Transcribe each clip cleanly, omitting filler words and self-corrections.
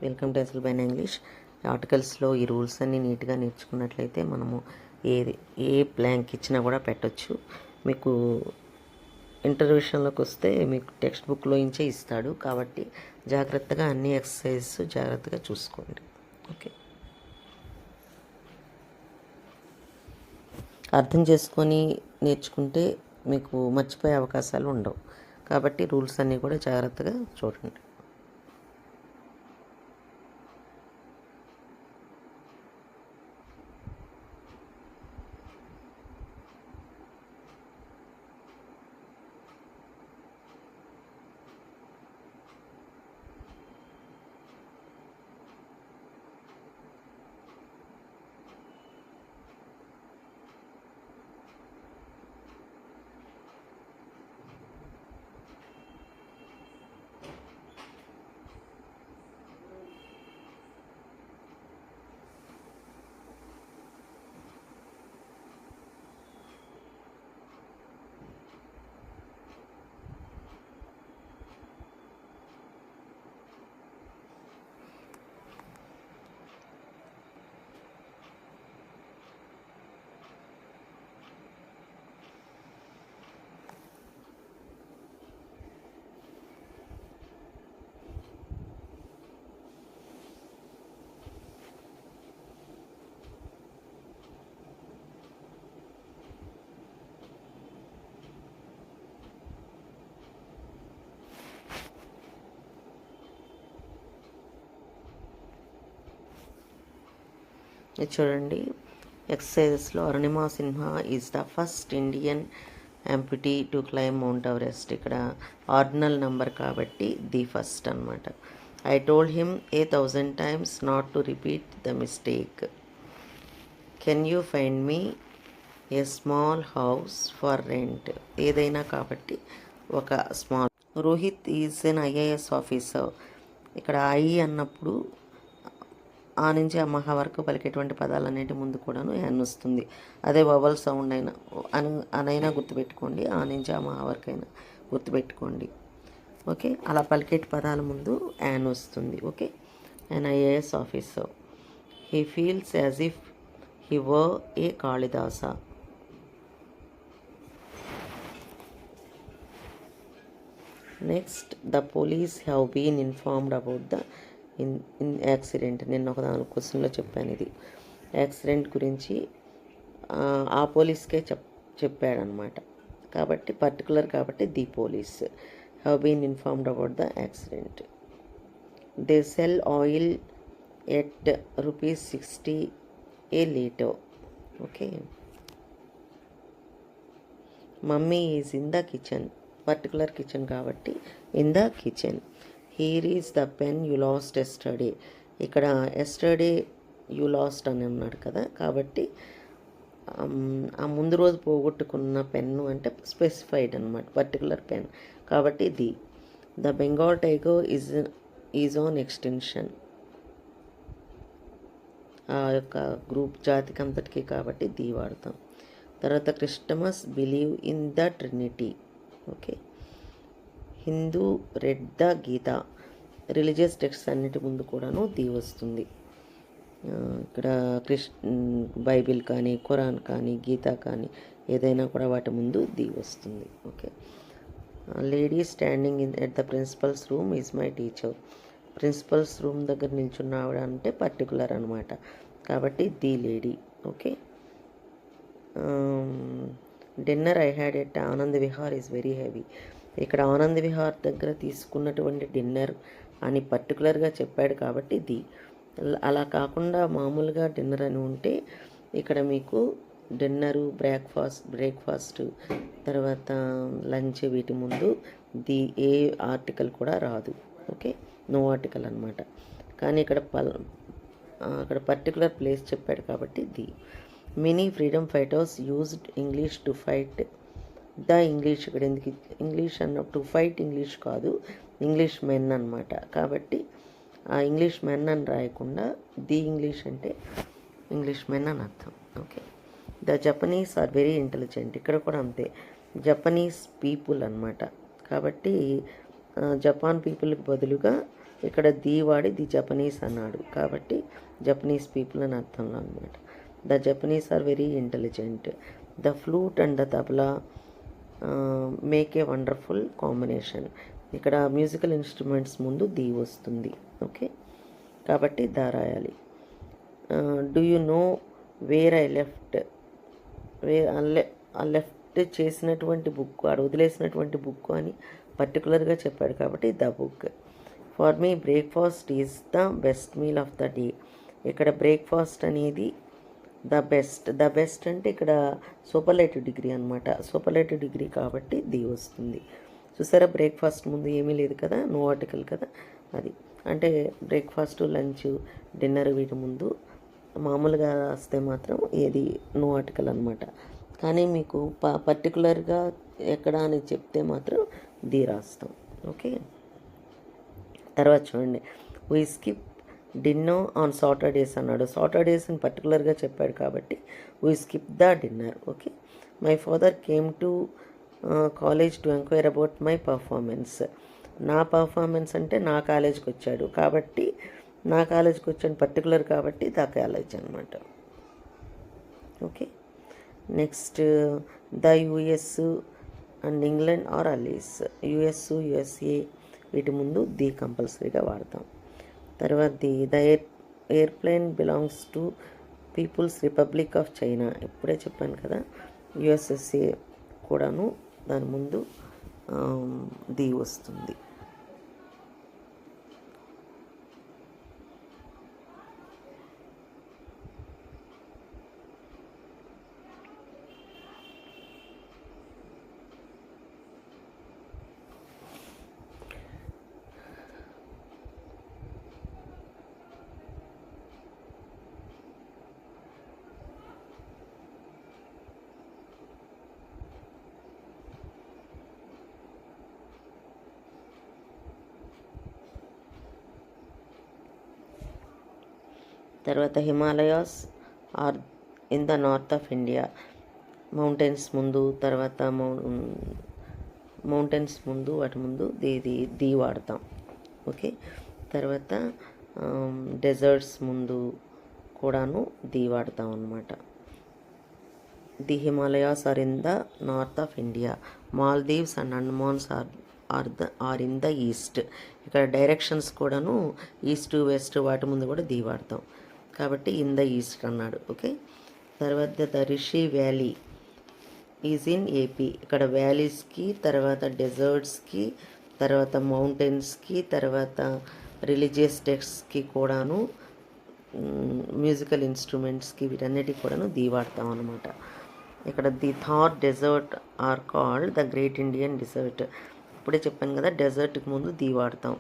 Welcome to SL Bain English. ఆర్టికల్స్లో ఈ rules అన్నీ నీట్గా నేర్చుకున్నట్లయితే మనము ఏ బ్లాంక్ ఇచ్చినా కూడా పెట్టచ్చు. మీకు ఇంటర్వ్యూ విషయంలోకి వస్తే మీకు టెక్స్ట్ బుక్లో ఇంచే ఇస్తాడు, కాబట్టి జాగ్రత్తగా అన్ని ఎక్సర్సైజెస్ జాగ్రత్తగా చూసుకోండి. ఓకే, అర్థం చేసుకొని నేర్చుకుంటే మీకు మర్చిపోయే అవకాశాలు ఉండవు. కాబట్టి రూల్స్ అన్నీ కూడా జాగ్రత్తగా చూడండి. ఇది చూడండి, ఎక్సర్సైజెస్లో Arunima Sinha is the first Indian empty to climb Mount Everest. ఇక్కడ ఆర్డినల్ నెంబర్ కాబట్టి ది ఫస్ట్ అనమాట. I told him 1000 times not to repeat the mistake. Can you find me a small house for rent. ఏదైనా కాబట్టి ఒక small. Rohit is an IAS officer. ఇక్కడ I అన్నప్పుడు ఆ నుంచి ఆ మహా వరకు పలికేటువంటి పదాలన్నింటి ముందు కూడాను ఎన్ వస్తుంది. అదే వవల్ సౌండ్ అయినా అనైనా గుర్తుపెట్టుకోండి, ఆ నుంచి ఆ మహా వరకు అయినా గుర్తుపెట్టుకోండి. ఓకే, అలా పలికేటి పదాల ముందు యాన్ వస్తుంది. Okay, and IAS officer. He feels as if he were a Kalidasa. Next, the police have been informed about the in accident. నేను ఒక 4 క్వశ్చన్లో చెప్పాను ఇది. యాక్సిడెంట్ గురించి ఆ పోలీస్కే చెప్పాడనమాట. కాబట్టి పర్టికులర్ కాబట్టి the police have been informed about the accident. They sell oil at ₹60 a litre. Okay, mummy is in the kitchen. Particular kitchen కాబట్టి in the kitchen. Here is the pen you lost yesterday. ఇక్కడ yesterday you lost అని అన్నాడు కదా, కాబట్టి ఆ ముందు రోజు పోగొట్టుకున్న పెన్ను అంటే స్పెసిఫైడ్ అనమాట, పర్టికులర్ పెన్ కాబట్టి the. The Bengal tiger is on extension. ఆ యొక్క గ్రూప్ జాతికి అంతటికి కాబట్టి ది వాడతాం. తర్వాత Christmas believe in the Trinity. Okay, Hindu read the Gita. Religious text అన్నిటి ముందు కూడాను ది వస్తుంది. ఇక్కడ బైబిల్ కానీ, ఖురాన్ కానీ, గీత కానీ ఏదైనా కూడా వాటి ముందు ది వస్తుంది. Okay, lady standing at the principal's room is my teacher. Principal's room దగ్గర నిల్చున్నావిడ అంటే పర్టికులర్ అనమాట, కాబట్టి the lady. Okay, dinner I had at Anand Vihar is very heavy. ఇక్కడ ఆనంద్ విహార్ దగ్గర తీసుకున్నటువంటి డిన్నర్ అని పర్టికులర్గా చెప్పాడు కాబట్టి ది. అలా కాకుండా మామూలుగా డిన్నర్ అని ఉంటే ఇక్కడ మీకు డిన్నరు, బ్రేక్ఫాస్ట్ తర్వాత లంచ్ వీటి ముందు ది ఏ ఆర్టికల్ కూడా రాదు. ఓకే, నో ఆర్టికల్ అనమాట. కానీ ఇక్కడ అక్కడ పర్టికులర్ ప్లేస్ చెప్పాడు కాబట్టి the. Many freedom fighters used English to fight the English. ఇక్కడ ఎందుకు ఇంగ్లీష్ అన్నప్పుడు ఫైట్ ఇంగ్లీష్ కాదు, ఇంగ్లీష్ మెన్ అనమాట. కాబట్టి ఆ ఇంగ్లీష్ మెన్ అని రాయకుండా ది ఇంగ్లీష్ అంటే ఇంగ్లీష్ మెన్ అని అర్థం. Okay, the Japanese are very intelligent. ఇక్కడ కూడా అంతే, జపనీస్ పీపుల్ అనమాట. కాబట్టి జపాన్ పీపుల్కి బదులుగా ఇక్కడ ది వాడి ది జపనీస్ అన్నాడు కాబట్టి జపనీస్ పీపుల్ అని అర్థంలో అనమాట. The Japanese are very intelligent. The flute and the tabla make a wonderful combination. ఇక్కడ మ్యూజికల్ ఇన్స్ట్రుమెంట్స్ ముందు ది వస్తుంది. ఓకే, కాబట్టి ద రాయాలి. Do you know where I left, left చేసినటువంటి బుక్, ఆడ వదిలేసినటువంటి బుక్ అని పర్టికులర్గా చెప్పాడు కాబట్టి the book. For me breakfast is the best meal of the day. ఇక్కడ బ్రేక్ఫాస్ట్ అనేది ద బెస్ట్ అంటే ఇక్కడ సూపర్లేటివ్ డిగ్రీ అనమాట. సూపర్లేటివ్ డిగ్రీ కాబట్టి ది వస్తుంది. చూసారా, బ్రేక్ఫాస్ట్ ముందు ఏమీ లేదు కదా, నో ఆర్టికల్ కదా, అది అంటే బ్రేక్ఫాస్ట్, లంచ్, డిన్నర్ వీటి ముందు మామూలుగా రాస్తే మాత్రం ఏది నో ఆర్టికల్ అనమాట. కానీ మీకు పర్టికులర్గా ఎక్కడ అని చెప్తే మాత్రం ది రాస్తాం. ఓకే, తర్వాత చూడండి, we skip dinner on Saturdays అన్నాడు. సాటర్డేస్ అని పర్టికులర్గా చెప్పాడు కాబట్టి we skip the dinner. Okay, my father came to college to enquire about my performance. నా పర్ఫార్మెన్స్ అంటే నా కాలేజ్కి వచ్చాడు కాబట్టి, నా కాలేజ్కి వచ్చాడు పర్టికులర్ కాబట్టి ద కాలేజ్ అనమాట. Okay, next the US and England are allies. USA వీటి ముందు ది కంపల్సరీగా వాడతాం. తర్వాత the airplane belongs to people's republic of China. ఇప్పుడే చెప్పాను కదా, యుఎస్ఎస్ఏ కూడాను దాని ముందు ది వస్తుంది. తర్వాత Himalayas are in the north of India. Mountains ముందు, తర్వాత మౌంటైన్స్ ముందు, వాటి ముందు ది వాడతాం. ఓకే, తర్వాత డెజర్ట్స్ ముందు కూడాను ది వాడతాం అన్నమాట. The Himalayas are in the north of India. Maldives and Andamans are in the east. ఇక్కడ డైరెక్షన్స్ కూడాను ఈస్ట్, వెస్ట్ వాటి ముందు కూడా ది వాడతాం కాబట్టి ఇన్ ద ఈస్ట్ అన్నాడు. ఓకే, తర్వాత the Rishi valley is in AP. ఇక్కడ వ్యాలీస్కి, తర్వాత డెజర్ట్స్కి, తర్వాత మౌంటైన్స్కి, తర్వాత రిలీజియస్ టెక్స్ట్కి కూడాను, మ్యూజికల్ ఇన్స్ట్రుమెంట్స్కి, వీటన్నిటికి కూడాను ది వాడతాం అనమాట. ఇక్కడ the Thar desert are called the great Indian desert. ఇప్పుడే చెప్పాను కదా, డెజర్ట్కి ముందు ది వాడతాం,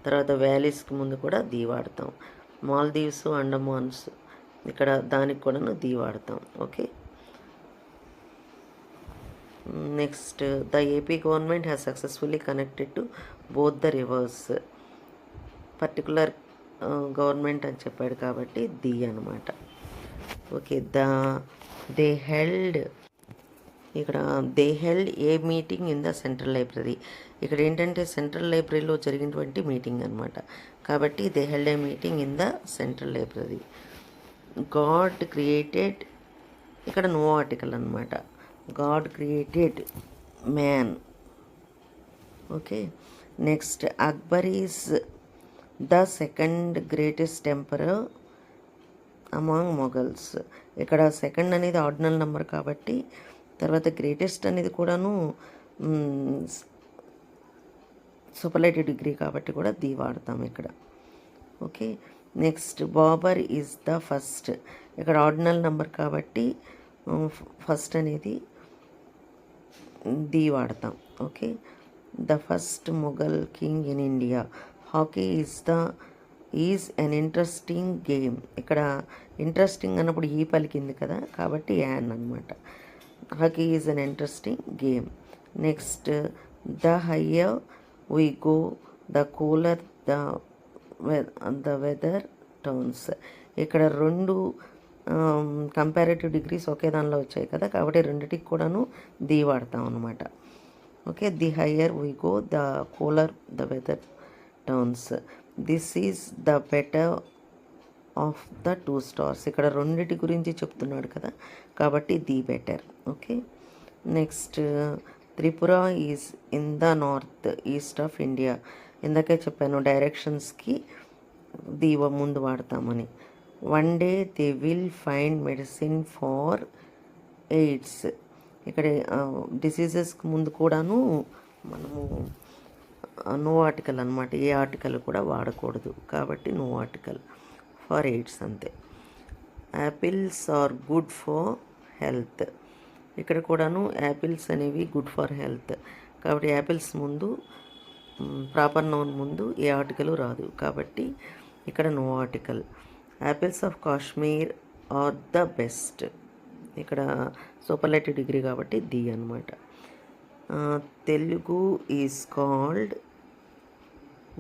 తర్వాత వ్యాలీస్కి ముందు కూడా ది వాడతాం. మాల్దీవ్స్, అండమాన్స్ ఇక్కడ దానికి కూడాను ది వాడతాం. Okay, next the AP government has successfully connected to both the reverse. Particular government అని చెప్పాడు కాబట్టి ది అనమాట. Okay, they held a meeting in the central library. ఇక్కడ ఏంటంటే సెంట్రల్ లైబ్రరీలో జరిగినటువంటి మీటింగ్ అనమాట కాబట్టి they held a meeting in the central library. God created, ఇక్కడ నో ఆర్టికల్ అనమాట. God created man. Okay, next Akbar is the second greatest emperor among Mughals. ఇక్కడ second అనేది ఆర్డినల్ నెంబర్ కాబట్టి, తర్వాత గ్రేటెస్ట్ అనేది కూడాను సూపర్లేటివ్ డిగ్రీ కాబట్టి కూడా ది వాడతాం ఇక్కడ. Okay, next Babur is the first. ఇక్కడ ఆర్డినల్ నెంబర్ కాబట్టి ఫస్ట్ అనేది ది వాడతాం. Okay, the first Mughal king in India. Hockey is an interesting game. ఇక్కడ ఇంట్రెస్టింగ్ అన్నప్పుడు ఈ పలికింది కదా కాబట్టి యాన్ అనమాట. Hockey is an interesting game. Next the higher we go the cooler the weather turns. ఇక్కడ రెండు కంపారేటివ్ డిగ్రీస్ ఒకే దానిలో వచ్చాయి కదా కాబట్టి రెండిటికి కూడాను ది వాడతాం అనమాట. Okay, the higher we go the cooler the weather turns. This is the better of the 2 stars. ఇక్కడ రెండిటి గురించి చెప్తున్నాడు కదా, కాబట్టి the better. Okay. Next, Tripura is in the north east of India. ఇందాకే చెప్పాను డైరెక్షన్స్కి ది ముందు వాడతామని. One day they will find medicine for AIDS. ఇక్కడ డిసీజెస్కి ముందు కూడాను మనము నో ఆర్టికల్ అనమాట, ఏ ఆర్టికల్ కూడా వాడకూడదు, కాబట్టి నో ఆర్టికల్ ఫర్ ఎయిడ్స్ అంతే. Apples are good for health. ఇక్కడ కూడాను యాపిల్స్ అనేవి గుడ్ ఫర్ హెల్త్, కాబట్టి యాపిల్స్ ముందు ప్రాపర్ నౌన్ ముందు ఏ ఆర్టికల్ రాదు, కాబట్టి ఇక్కడ no article. Apples of Kashmir are the best. ఇక్కడ సూపర్లేటివ్ డిగ్రీ కాబట్టి ది అనమాట. Telugu is called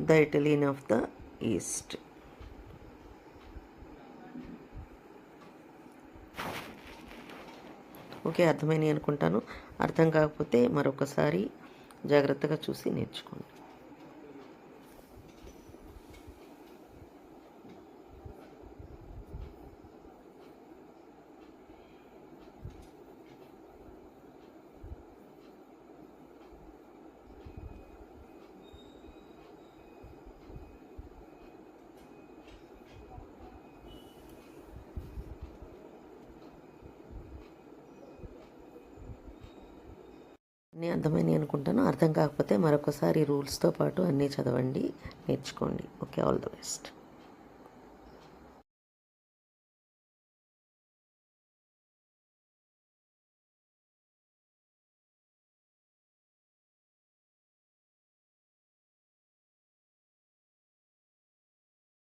the Italian of the east. ఓకే, అర్థమైనవి అనుకుంటాను. అర్థం కాకపోతే మరొకసారి జాగ్రత్తగా చూసి నేర్చుకోండి. అన్నీ అర్థమైనవి అనుకుంటాను. అర్థం కాకపోతే మరొకసారి రూల్స్తో పాటు అన్నీ చదవండి, నేర్చుకోండి. Okay, all the best.